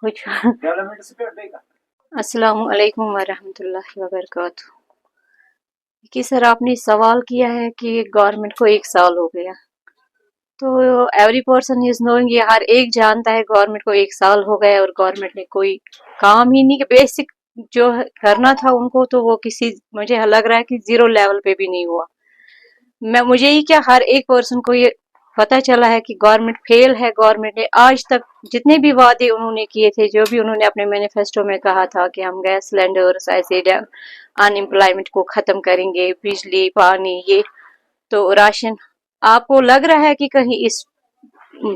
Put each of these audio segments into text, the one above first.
कुछ अस्सलाम वालेकुम वरहमतुल्लाहि वबरकातुहू। कि सर आपने सवाल किया है कि गवर्नमेंट को 1 साल हो गया, तो एवरी पर्सन इज नोइंग, ये हर एक जानता है गवर्नमेंट को 1 साल हो गया और गवर्नमेंट ने कोई काम ही नहीं, बेसिक जो करना था उनको तो वो किसी, मुझे लग रहा है कि 0 लेवल पे भी नहीं हुआ। मुझे ही क्या, हर एक पर्सन को ये पता चला है कि गवर्नमेंट फेल है। गवर्नमेंट ने आज तक जितने भी वादे उन्होंने किए थे, जो भी उन्होंने अपने मैनिफेस्टो में कहा था कि हम गैस सिलेंडर्स, ऐसे अनएम्प्लॉयमेंट को खत्म करेंगे, बिजली, पानी, ये तो राशन, आपको लग रहा है कि कहीं इस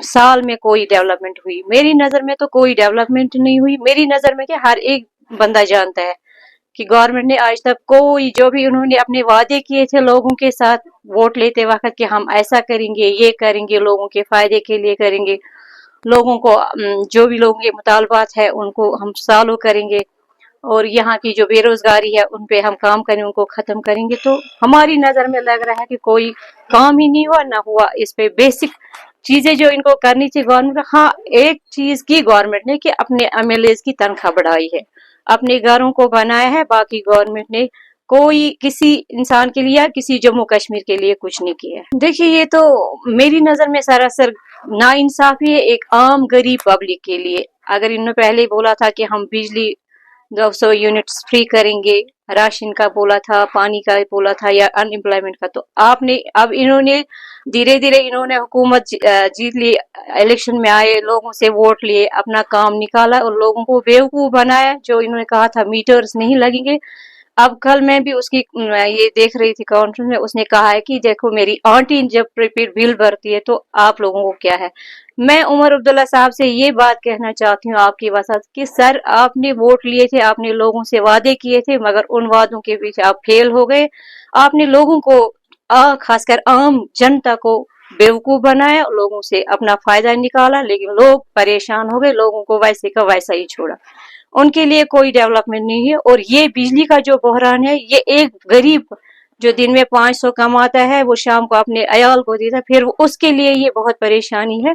साल में कोई डेवलपमेंट हुई? मेरी नजर में तो कोई डेवलपमेंट नहीं हुई। मेरी नजर में क्या, हर एक बंदा जानता है कि गवर्नमेंट ने आज तक कोई, जो भी उन्होंने अपने वादे किए थे लोगों के साथ वोट लेते वक्त कि हम ऐसा करेंगे, ये करेंगे, लोगों के फायदे के लिए करेंगे, लोगों को जो भी लोगों के मुतालबात है उनको हम सॉल्व करेंगे, और यहाँ की जो बेरोजगारी है उन पे हम काम करें, उनको खत्म करेंगे, तो हमारी नजर में लग रहा है कि कोई काम ही नहीं हुआ, ना हुआ इस पे बेसिक चीजें जो इनको करनी थी गवर्नमेंट। हाँ, एक चीज की गवर्नमेंट ने कि अपने एमएलए की तनख्वाह बढ़ाई है, अपने घरों को बनाया है, बाकी गवर्नमेंट ने कोई किसी इंसान के लिए या किसी जम्मू कश्मीर के लिए कुछ नहीं किया है। देखिए, ये तो मेरी नजर में सरासर नाइंसाफी है एक आम गरीब पब्लिक के लिए। अगर इन्होंने पहले बोला था कि हम बिजली 200 यूनिट्स फ्री करेंगे, राशन का बोला था, पानी का बोला था, या अनएम्प्लॉयमेंट का, तो आपने अब इन्होंने धीरे धीरे इन्होंने हुकूमत जीत ली, इलेक्शन में आए, लोगों से वोट लिए, अपना काम निकाला और लोगों को बेवकूफ बनाया। जो इन्होंने कहा था मीटर्स नहीं लगेंगे, अब कल मैं भी उसकी ये देख रही थी काउंटर में, उसने कहा है कि देखो मेरी आंटी जब प्रीपेड बिल भरती है तो आप लोगों को क्या है। मैं उमर अब्दुल्ला साहब से ये बात कहना चाहती हूँ आपकी वजह कि सर, आपने वोट लिए थे, आपने लोगों से वादे किए थे, मगर उन वादों के पीछे आप फेल हो गए। आपने लोगों को, खासकर आम जनता को बेवकूफ बनाया, लोगों से अपना फायदा निकाला, लेकिन लोग परेशान हो गए, लोगों को वैसे का वैसा ही छोड़ा, उनके लिए कोई डेवलपमेंट नहीं है। और ये बिजली का जो बहरान है, ये एक गरीब जो दिन में 500 कमाता है, वो शाम को अपने अयाल को देता है, फिर उसके लिए ये बहुत परेशानी है।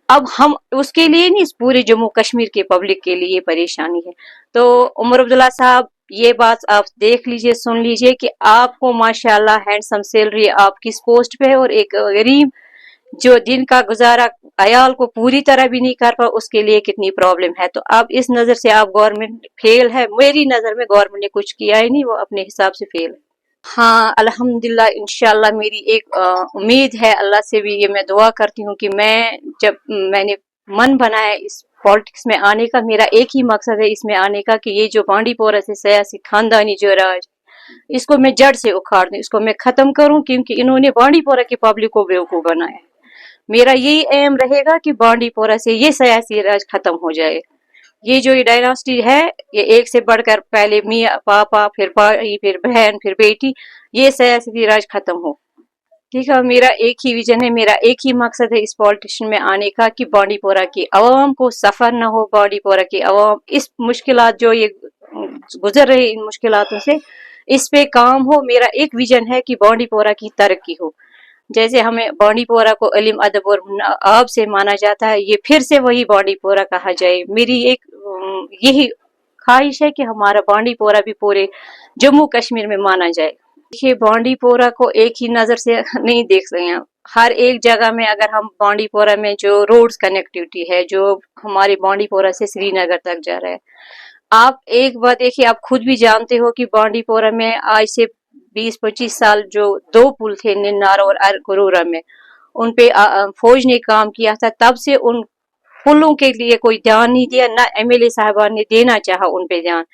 अब हम उसके लिए नहीं, इस पूरे जम्मू कश्मीर के पब्लिक के लिए ये परेशानी है। तो उमर अब्दुल्ला साहब, ये बात आप देख लीजिए, सुन लीजिए कि आपको माशाल्लाह हैंडसम सैलरी, आप किस पोस्ट पे है, और एक गरीब जो दिन का गुजारा अयाल को पूरी तरह भी नहीं कर पा, उसके लिए कितनी प्रॉब्लम है। तो अब इस नजर से आप, गवर्नमेंट फेल है। मेरी नजर में गवर्नमेंट ने कुछ किया ही नहीं, वो अपने हिसाब से फेल है। हाँ, अल्हम्दुलिल्लाह, इंशाल्लाह मेरी एक उम्मीद है, अल्लाह से भी ये मैं दुआ करती हूँ कि जब मैंने मन बनाया इस पॉलिटिक्स में आने का, मेरा एक ही मकसद है इसमें आने का कि ये जो बांडीपोरा से सियासी खानदानी जो राज, इसको मैं जड़ से उखाड़ दूं, इसको मैं खत्म करूं, क्योंकि इन्होंने बांडीपोरा की पब्लिक को बेवकूफ बनाया है। मेरा यही एम रहेगा कि बांडीपोरा से ये सियासी राज खत्म हो जाए। ये डायनास्टी है, ये एक से बढ़कर, पहले मियाँ पापा, फिर भाई, फिर बहन, फिर बेटी, ये सियासी राज खत्म हो। ठीक है, मेरा एक ही विजन है, मेरा एक ही मकसद है इस पॉलिटिशियन में आने का कि बांडीपोरा की आवाम को सफर न हो, बांडीपोरा की आवाम इस मुश्किलात जो ये गुजर रहे, इन मुश्किलातों से इस पे काम हो। मेरा एक विजन है कि बांडीपोरा की तरक्की हो। जैसे हमें बांडीपोरा को इल्म, अदब और आब से माना जाता है, ये फिर से वही बांडीपोरा कहा जाए। मेरी एक यही ख्वाहिश है कि हमारा बांडीपोरा भी पूरे जम्मू कश्मीर में माना जाए। देखिए, बांडीपोरा को एक ही नजर से नहीं देख सकते हैं। हर एक जगह में, अगर हम बांडीपोरा में जो रोड्स कनेक्टिविटी है, जो हमारे बांडीपोरा से श्रीनगर तक जा रहा है, आप एक बात देखिए, आप खुद भी जानते हो कि बांडीपोरा में आज से 20-25 साल जो 2 पुल थे, निन्नार और अरकुरूरा में, उन पे फौज ने काम किया था। तब से उन पुलों के लिए कोई ध्यान नहीं दिया, ना एमएलए साहबान ने देना चाहा उन पे ध्यान।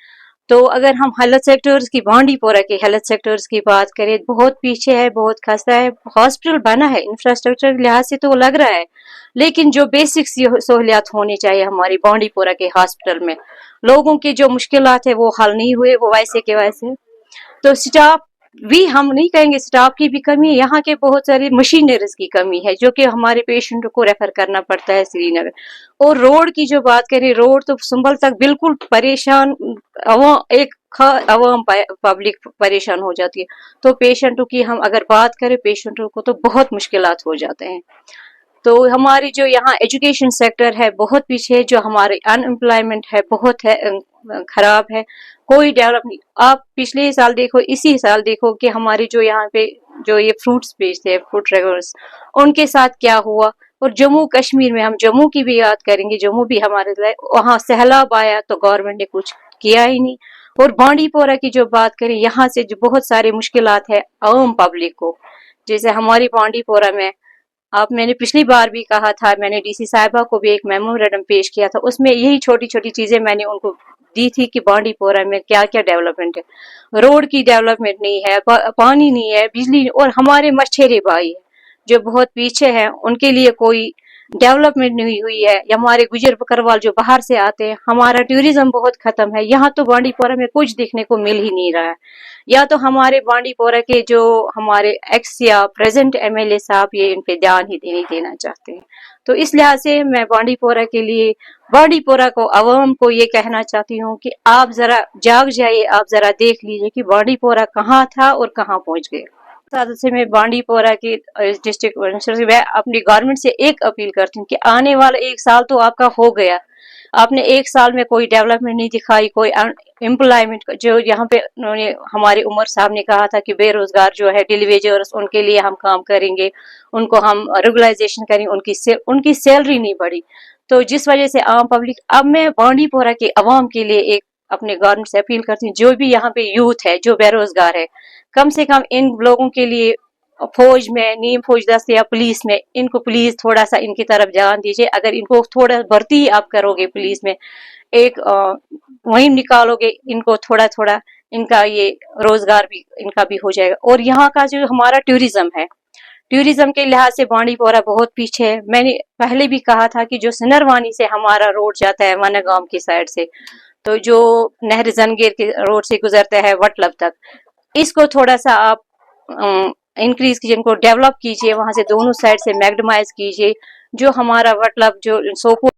तो अगर हम हेल्थ सेक्टर्स की, बांडीपोरा के हेल्थ सेक्टर्स की बात करें, बहुत पीछे है, बहुत खस्ता है। हॉस्पिटल बना है, इंफ्रास्ट्रक्चर के लिहाज से तो लग रहा है, लेकिन जो बेसिक सहूलियात होनी चाहिए हमारी बांडीपोरा के हॉस्पिटल में, लोगों की जो मुश्किलात है वो हल नहीं हुए, वो वैसे के वैसे। तो स्टाफ भी, हम नहीं कहेंगे स्टाफ की भी कमी है, यहाँ के बहुत सारी मशीनरीज की कमी है, जो कि हमारे पेशेंट को रेफर करना पड़ता है श्रीनगर। और रोड की जो बात करें, रोड तो संभल तक बिल्कुल परेशान, अवाम पब्लिक परेशान हो जाती है। तो पेशेंटों की हम अगर बात करें, पेशेंटों को तो बहुत मुश्किलात हो जाते हैं। تو ہماری جو یہاں ایجوکیشن سیکٹر ہے بہت پیچھے ہے، جو ہماری ان امپلائمنٹ ہے بہت ہے، خراب ہے، کوئی ڈیولپ نہیں۔ آپ پچھلے سال دیکھو، اسی سال دیکھو کہ ہمارے جو یہاں پہ جو یہ فروٹس بیچتے ہیں، فروٹ ریگولرس، ان کے ساتھ کیا ہوا۔ اور جموں کشمیر میں، ہم جموں کی بھی یاد کریں گے، جموں بھی ہمارے لیے، وہاں سیلاب آیا تو گورنمنٹ نے کچھ کیا ہی نہیں۔ اور بانڈی پورہ کی جو بات کریں، یہاں سے جو بہت ساری مشکلات ہے عام پبلک کو، جیسے ہماری بانڈی پورہ میں، میں نے پچھلی بار بھی کہا تھا، میں نے ڈی سی صاحبہ کو بھی ایک میمورنڈم پیش کیا تھا، اس میں یہی چھوٹی چھوٹی چیزیں میں نے ان کو دی تھی کہ بانڈی پورہ میں کیا کیا ڈیولپمنٹ ہے۔ روڈ کی ڈیولپمنٹ نہیں ہے، پانی نہیں ہے، بجلی نہیں، اور ہمارے مچھیرے بھائی جو بہت پیچھے ہیں، ان کے لیے کوئی ڈیولپمنٹ نہیں ہوئی ہے۔ یا ہمارے گجر بکروال جو باہر سے آتے ہیں، ہمارا ٹورزم بہت ختم ہے، یہاں تو بانڈی پورہ میں کچھ دیکھنے کو مل ہی نہیں رہا ہے۔ یا تو ہمارے بانڈی پورہ کے جو ہمارے ایکس یا پریزنٹ ایم ایل اے صاحب یہ ان پہ دھیان ہی نہیں دینا چاہتے ہیں۔ تو اس لحاظ سے میں بانڈی پورہ کے لیے، بانڈی پورہ کو، عوام کو یہ کہنا چاہتی ہوں کہ آپ ذرا جاگ جائیے، آپ ذرا دیکھ لیجئے کہ بانڈی پورہ کہاں تھا اور کہاں پہنچ گئے۔ سے میں بانڈی پورہ کی ڈسٹرکٹ میں اپنی گورنمنٹ سے ایک اپیل کرتی ہوں کہ آنے والا ایک سال تو آپ کا ہو گیا، آپ نے ایک سال میں کوئی ڈیولپمنٹ نہیں دکھائی، کوئی امپلائمنٹ، جو یہاں پہ انہوں نے، ہمارے عمر صاحب نے کہا تھا کہ بے روزگار جو ہے ڈیلی ویجرز، ان کے لیے ہم کام کریں گے، ان کو ہم ریگولائزیشن کریں، ان کی سیلری نہیں بڑھی۔ تو جس وجہ سے عام پبلک، اب میں بانڈی پورہ کے عوام کے لیے ایک اپنے گورنمنٹ سے اپیل کرتی ہوں، جو بھی یہاں پہ یوتھ ہے جو بے روزگار ہے، کم سے کم ان لوگوں کے لیے فوج میں، نیم فوج دست یا پولیس میں، ان کو پلیز تھوڑا سا ان کی طرف دھیان دیجیے۔ اگر ان کو تھوڑا بھرتی آپ کرو گے پولیس میں، ایک مہم نکالو گے، ان کو تھوڑا تھوڑا ان کا یہ روزگار بھی ان کا بھی ہو جائے گا۔ اور یہاں کا جو ہمارا ٹورزم ہے، ٹورزم کے لحاظ سے بانڈی پورہ بہت پیچھے ہے۔ میں نے پہلے بھی کہا تھا کہ جو سنروانی سے ہمارا روڈ جاتا ہے ونگام کی سائڈ سے، تو جو نہر زنگیر کے روڈ سے گزرتا ہے وٹلب تک، اس کو تھوڑا سا آپ انکریز کیجیے، ان کو ڈیولپ کیجیے، وہاں سے دونوں سائڈ سے میگڈمائز کیجیے۔ جو ہمارا وٹلب جو سوپور